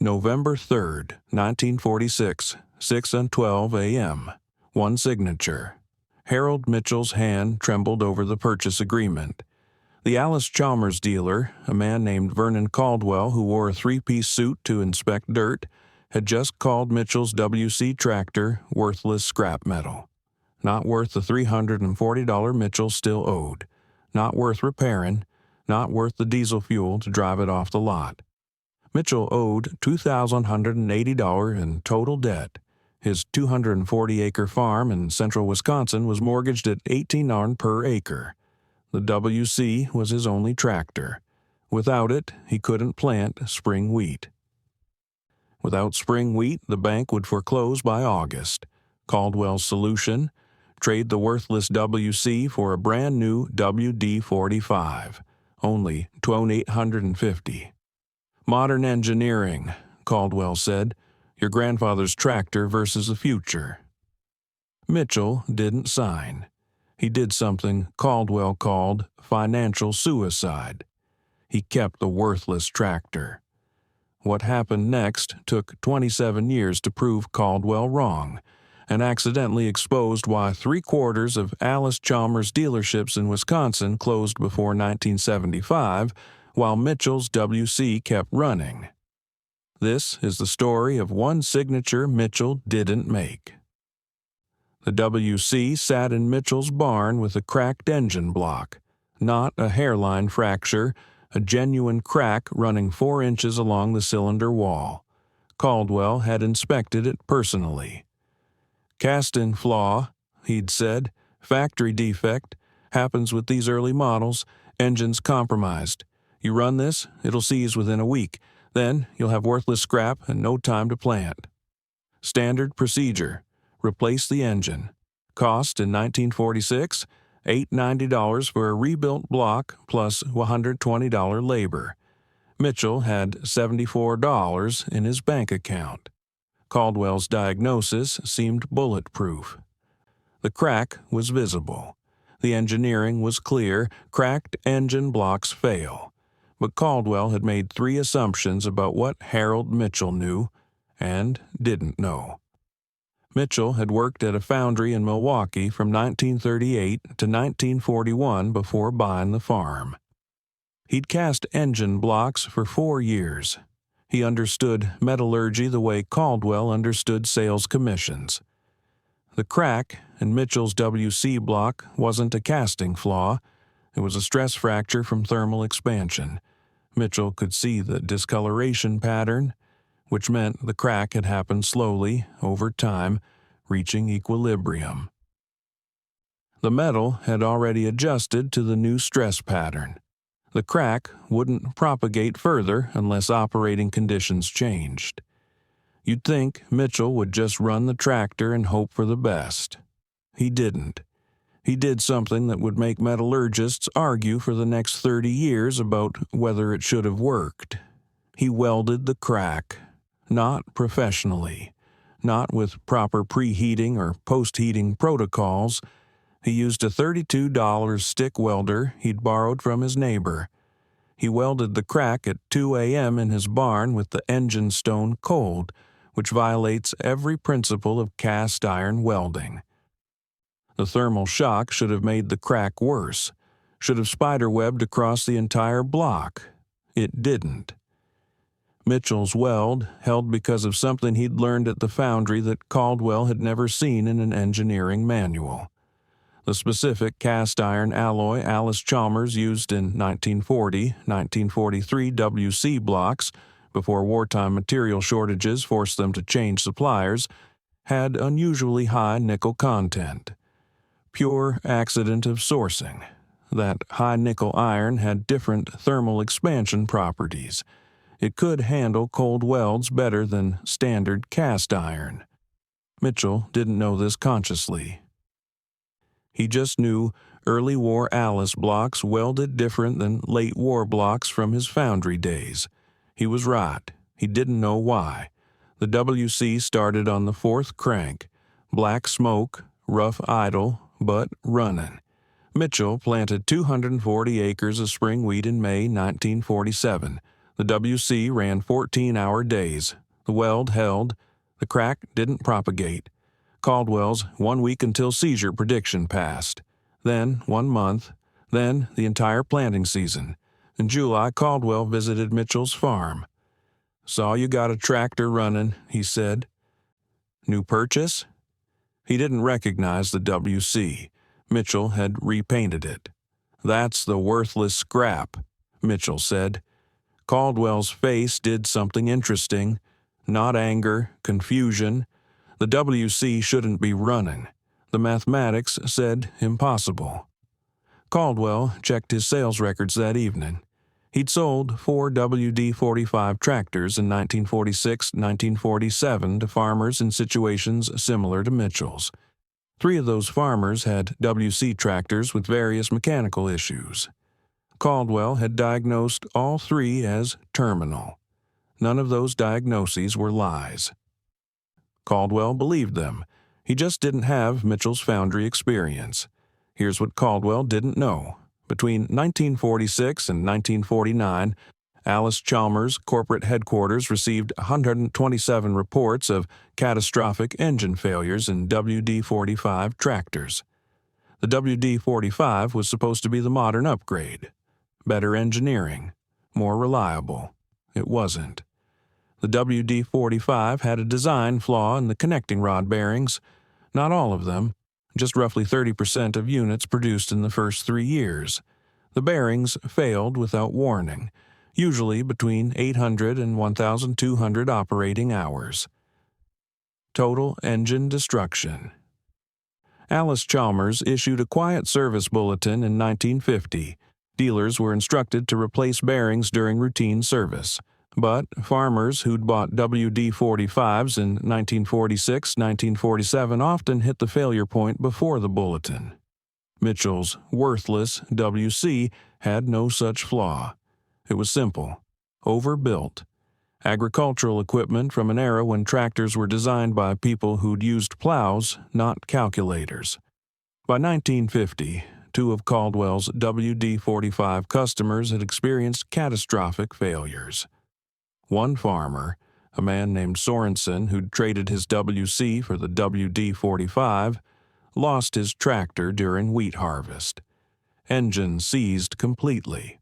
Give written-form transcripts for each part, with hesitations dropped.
November 3rd, 1946, 6:12 a.m. One signature. Harold Mitchell's hand trembled over the purchase agreement. The Allis-Chalmers dealer, a man named Vernon Caldwell who wore a three-piece suit to inspect dirt, had just called Mitchell's WC tractor worthless scrap metal. Not worth the $340 Mitchell still owed. Not worth repairing. Not worth the diesel fuel to drive it off the lot. Mitchell owed $2,180 in total debt. His 240-acre farm in central Wisconsin was mortgaged at $18 per acre. The WC was his only tractor. Without it, he couldn't plant spring wheat. Without spring wheat, the bank would foreclose by August. Caldwell's solution? Trade the worthless WC for a brand new WD-45, only $2,850. Modern engineering, Caldwell said. Your grandfather's tractor versus the future. Mitchell didn't sign. He did something Caldwell called financial suicide. He kept the worthless tractor. What happened next took 27 years to prove Caldwell wrong, and accidentally exposed why 3/4 of Allis-Chalmers dealerships in Wisconsin closed before 1975, while Mitchell's WC kept running. This is the story of one signature Mitchell didn't make. The WC sat in Mitchell's barn with a cracked engine block, not a hairline fracture, a genuine crack running 4 inches along the cylinder wall. Caldwell had inspected it personally. Casting flaw, he'd said, factory defect, happens with these early models, engines compromised. You run this, it'll seize within a week. Then you'll have worthless scrap and no time to plant. Standard procedure. Replace the engine. Cost in 1946, $890 for a rebuilt block plus $120 labor. Mitchell had $74 in his bank account. Caldwell's diagnosis seemed bulletproof. The crack was visible. The engineering was clear. Cracked engine blocks fail. But Caldwell had made 3 assumptions about what Harold Mitchell knew and didn't know. Mitchell had worked at a foundry in Milwaukee from 1938 to 1941 before buying the farm. He'd cast engine blocks for 4 years. He understood metallurgy the way Caldwell understood sales commissions. The crack in Mitchell's WC block wasn't a casting flaw. It was a stress fracture from thermal expansion. Mitchell could see the discoloration pattern, which meant the crack had happened slowly, over time, reaching equilibrium. The metal had already adjusted to the new stress pattern. The crack wouldn't propagate further unless operating conditions changed. You'd think Mitchell would just run the tractor and hope for the best. He didn't. He did something that would make metallurgists argue for the next 30 years about whether it should have worked. He welded the crack, not professionally, not with proper preheating or post-heating protocols. He used a $32 stick welder he'd borrowed from his neighbor. He welded the crack at 2 a.m. in his barn with the engine stone cold, which violates every principle of cast iron welding. The thermal shock should have made the crack worse, should have spiderwebbed across the entire block. It didn't. Mitchell's weld held because of something he'd learned at the foundry that Caldwell had never seen in an engineering manual. The specific cast iron alloy Allis-Chalmers used in 1940-1943 WC blocks, before wartime material shortages forced them to change suppliers, had unusually high nickel content. Pure accident of sourcing. That high nickel iron had different thermal expansion properties. It could handle cold welds better than standard cast iron. Mitchell didn't know this consciously. He just knew early war Allis blocks welded different than late war blocks from his foundry days. He was right. He didn't know why. The WC started on the 4th crank. Black smoke, rough idle, but running. Mitchell planted 240 acres of spring wheat in May 1947. The WC ran 14-hour days. The weld held. The crack didn't propagate. Caldwell's 1 week until seizure prediction passed. Then 1 month. Then the entire planting season. In July, Caldwell visited Mitchell's farm. "Saw you got a tractor running," he said. "New purchase?" He didn't recognize the WC. Mitchell had repainted it. "That's the worthless scrap," Mitchell said. Caldwell's face did something interesting. Not anger, confusion. The WC shouldn't be running. The mathematics said impossible. Caldwell checked his sales records that evening. He'd sold 4 WD-45 tractors in 1946-1947 to farmers in situations similar to Mitchell's. 3 of those farmers had WC tractors with various mechanical issues. Caldwell had diagnosed all 3 as terminal. None of those diagnoses were lies. Caldwell believed them. He just didn't have Mitchell's foundry experience. Here's what Caldwell didn't know. Between 1946 and 1949, Allis-Chalmers corporate headquarters received 127 reports of catastrophic engine failures in WD-45 tractors. The WD-45 was supposed to be the modern upgrade. Better engineering. More reliable. It wasn't. The WD-45 had a design flaw in the connecting rod bearings. Not all of them. Just roughly 30% of units produced in the first 3 years. The bearings failed without warning, usually between 800 and 1,200 operating hours. Total engine destruction. Allis-Chalmers issued a quiet service bulletin in 1950. Dealers were instructed to replace bearings during routine service. But farmers who'd bought WD-45s in 1946-1947 often hit the failure point before the bulletin. Mitchell's worthless WC had no such flaw. It was simple. Overbuilt. Agricultural equipment from an era when tractors were designed by people who'd used plows, not calculators. By 1950, 2 of Caldwell's WD-45 customers had experienced catastrophic failures. One farmer, a man named Sorensen who'd traded his WC for the WD-45, lost his tractor during wheat harvest. Engine seized completely.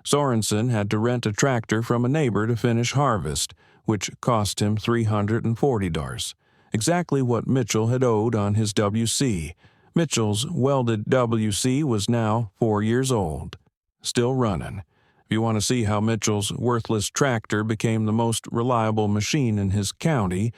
Sorensen had to rent a tractor from a neighbor to finish harvest, which cost him $340, exactly what Mitchell had owed on his WC. Mitchell's welded WC was now 4 years old, still running. If you want to see how Mitchell's worthless tractor became the most reliable machine in his county,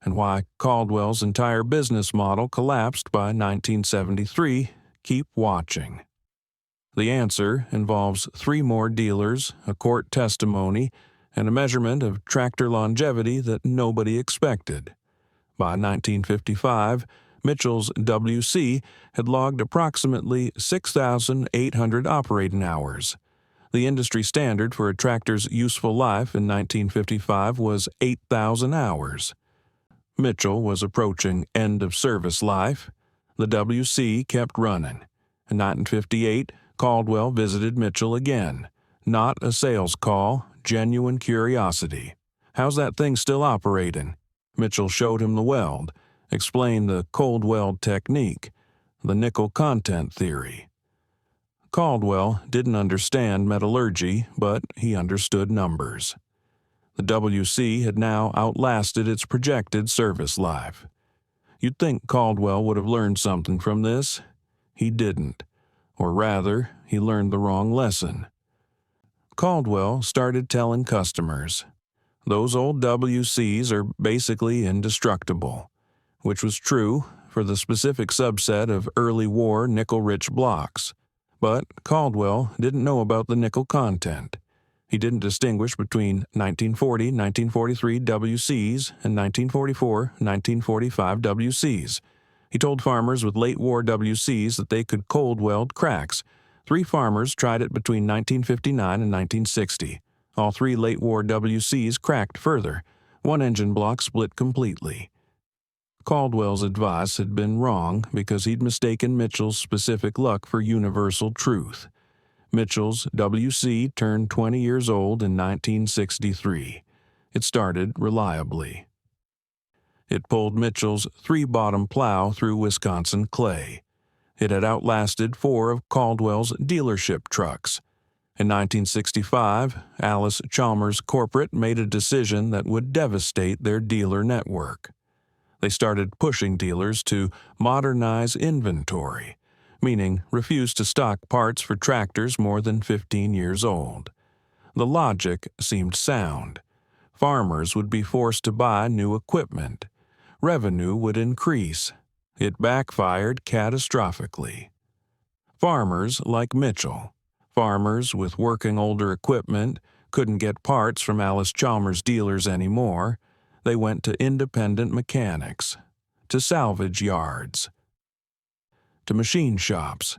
and why Caldwell's entire business model collapsed by 1973, keep watching. The answer involves 3 more dealers, a court testimony, and a measurement of tractor longevity that nobody expected. By 1955, Mitchell's WC had logged approximately 6,800 operating hours. The industry standard for a tractor's useful life in 1955 was 8,000 hours. Mitchell was approaching end-of-service life. The WC kept running. In 1958, Caldwell visited Mitchell again. Not a sales call, genuine curiosity. "How's that thing still operating?" Mitchell showed him the weld, explained the cold weld technique, the nickel content theory. Caldwell didn't understand metallurgy, but he understood numbers. The WC had now outlasted its projected service life. You'd think Caldwell would have learned something from this. He didn't. Or rather, he learned the wrong lesson. Caldwell started telling customers, "Those old WCs are basically indestructible," which was true for the specific subset of early war nickel-rich blocks. But Caldwell didn't know about the nickel content. He didn't distinguish between 1940-1943 WCs and 1944-1945 WCs. He told farmers with late war WCs that they could cold weld cracks. 3 farmers tried it between 1959 and 1960. All 3 late war WCs cracked further. 1 engine block split completely. Caldwell's advice had been wrong because he'd mistaken Mitchell's specific luck for universal truth. Mitchell's WC turned 20 years old in 1963. It started reliably. It pulled Mitchell's three-bottom plow through Wisconsin clay. It had outlasted 4 of Caldwell's dealership trucks. In 1965, Allis-Chalmers Corporate made a decision that would devastate their dealer network. They started pushing dealers to modernize inventory, meaning refuse to stock parts for tractors more than 15 years old. The logic seemed sound. Farmers would be forced to buy new equipment. Revenue would increase. It backfired catastrophically. Farmers like Mitchell, farmers with working older equipment, couldn't get parts from Allis-Chalmers dealers anymore. They went to independent mechanics, to salvage yards, to machine shops.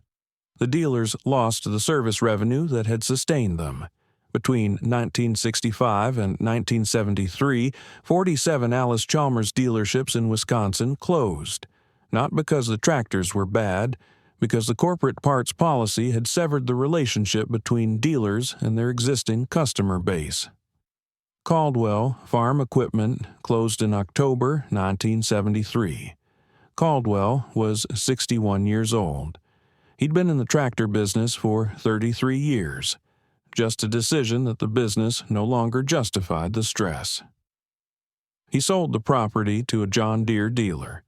The dealers lost the service revenue that had sustained them. Between 1965 and 1973, 47 Allis-Chalmers dealerships in Wisconsin closed, not because the tractors were bad, because the corporate parts policy had severed the relationship between dealers and their existing customer base. Caldwell Farm Equipment closed in October 1973. Caldwell was 61 years old. He'd been in the tractor business for 33 years. Just a decision that the business no longer justified the stress. He sold the property to a John Deere dealer.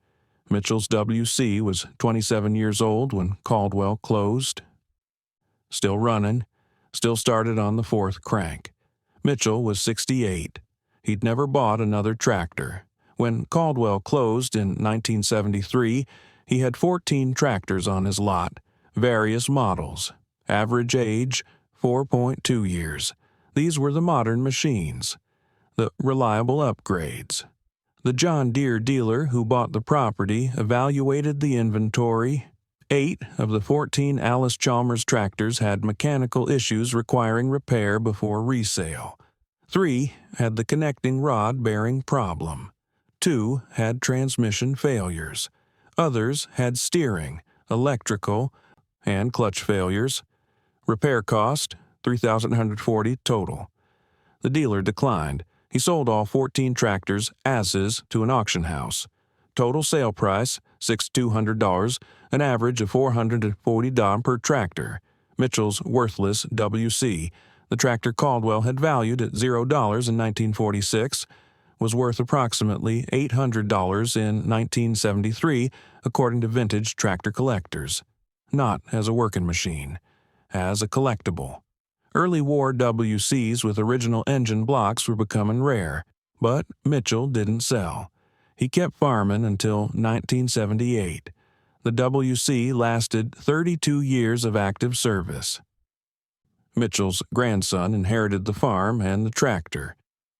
Mitchell's WC was 27 years old when Caldwell closed. Still running, still started on the 4th crank. Mitchell was 68. He'd never bought another tractor. When Caldwell closed in 1973, he had 14 tractors on his lot, various models. Average age, 4.2 years. These were the modern machines, the reliable upgrades. The John Deere dealer who bought the property evaluated the inventory. 8 of the 14 Allis-Chalmers tractors had mechanical issues requiring repair before resale. 3 had the connecting rod bearing problem. 2 had transmission failures. Others had steering, electrical, and clutch failures. Repair cost, $3,140 total. The dealer declined. He sold all 14 tractors as is to an auction house. Total sale price, $6,200, an average of $440 per tractor. Mitchell's worthless WC, the tractor Caldwell had valued at $0 in 1946, was worth approximately $800 in 1973, according to vintage tractor collectors. Not as a working machine, as a collectible. Early war WCs with original engine blocks were becoming rare, but Mitchell didn't sell. He kept farming until 1978. The WC lasted 32 years of active service. Mitchell's grandson inherited the farm and the tractor.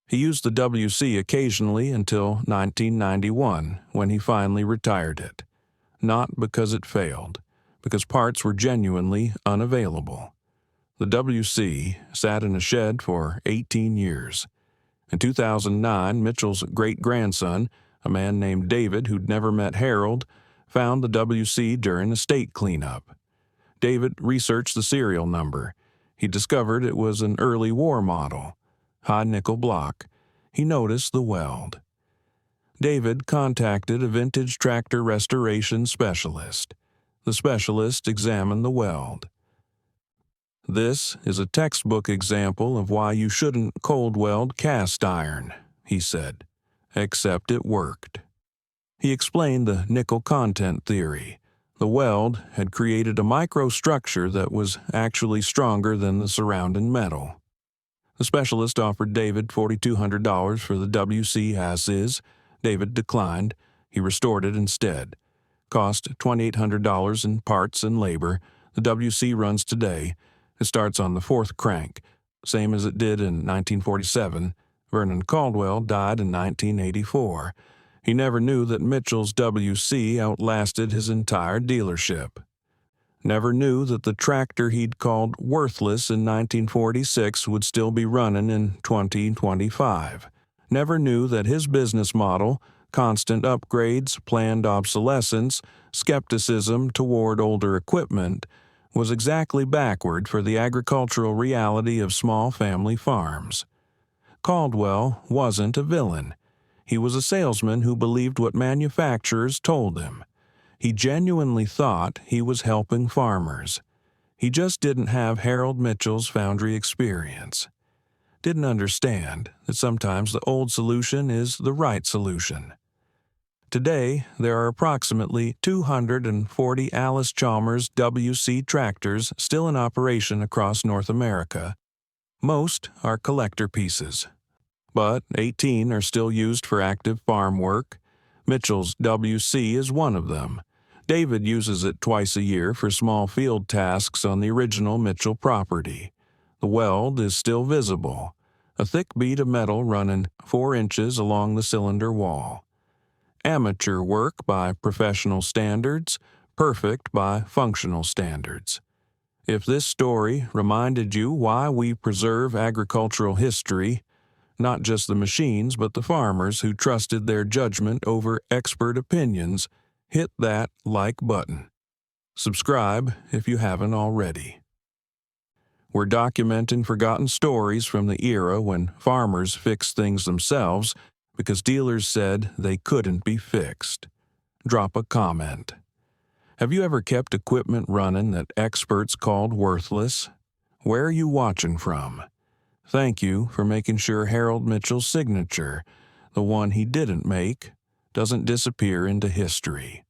He used the WC occasionally until 1991, when he finally retired it. Not because it failed, because parts were genuinely unavailable. The WC sat in a shed for 18 years. In 2009, Mitchell's great-grandson, a man named David who'd never met Harold, found the WC during a state cleanup. David researched the serial number. He discovered it was an early war model, high nickel block. He noticed the weld. David contacted a vintage tractor restoration specialist. The specialist examined the weld. "This is a textbook example of why you shouldn't cold weld cast iron," he said, except it worked. He explained the nickel content theory. The weld had created a microstructure that was actually stronger than the surrounding metal. The specialist offered David $4,200 for the WC as is. David declined. He restored it instead. Cost $2,800 in parts and labor. The WC runs today. It starts on the 4th crank, same as it did in 1947. Vernon Caldwell died in 1984. He never knew that Mitchell's WC outlasted his entire dealership. Never knew that the tractor he'd called worthless in 1946 would still be running in 2025. Never knew that his business model, constant upgrades, planned obsolescence, skepticism toward older equipment, was exactly backward for the agricultural reality of small family farms. Caldwell wasn't a villain. He was a salesman who believed what manufacturers told him. He genuinely thought he was helping farmers. He just didn't have Harold Mitchell's foundry experience. Didn't understand that sometimes the old solution is the right solution. Today, there are approximately 240 Allis-Chalmers WC tractors still in operation across North America. Most are collector pieces, but 18 are still used for active farm work. Mitchell's WC is one of them. David uses it twice a year for small field tasks on the original Mitchell property. The weld is still visible, a thick bead of metal running 4 inches along the cylinder wall. Amateur work by professional standards, perfect by functional standards. If this story reminded you why we preserve agricultural history, not just the machines but the farmers who trusted their judgment over expert opinions, hit that like button. Subscribe if you haven't already. We're documenting forgotten stories from the era when farmers fixed things themselves because dealers said they couldn't be fixed. Drop a comment. Have you ever kept equipment running that experts called worthless? Where are you watching from? Thank you for making sure Harold Mitchell's signature, the one he didn't make, doesn't disappear into history.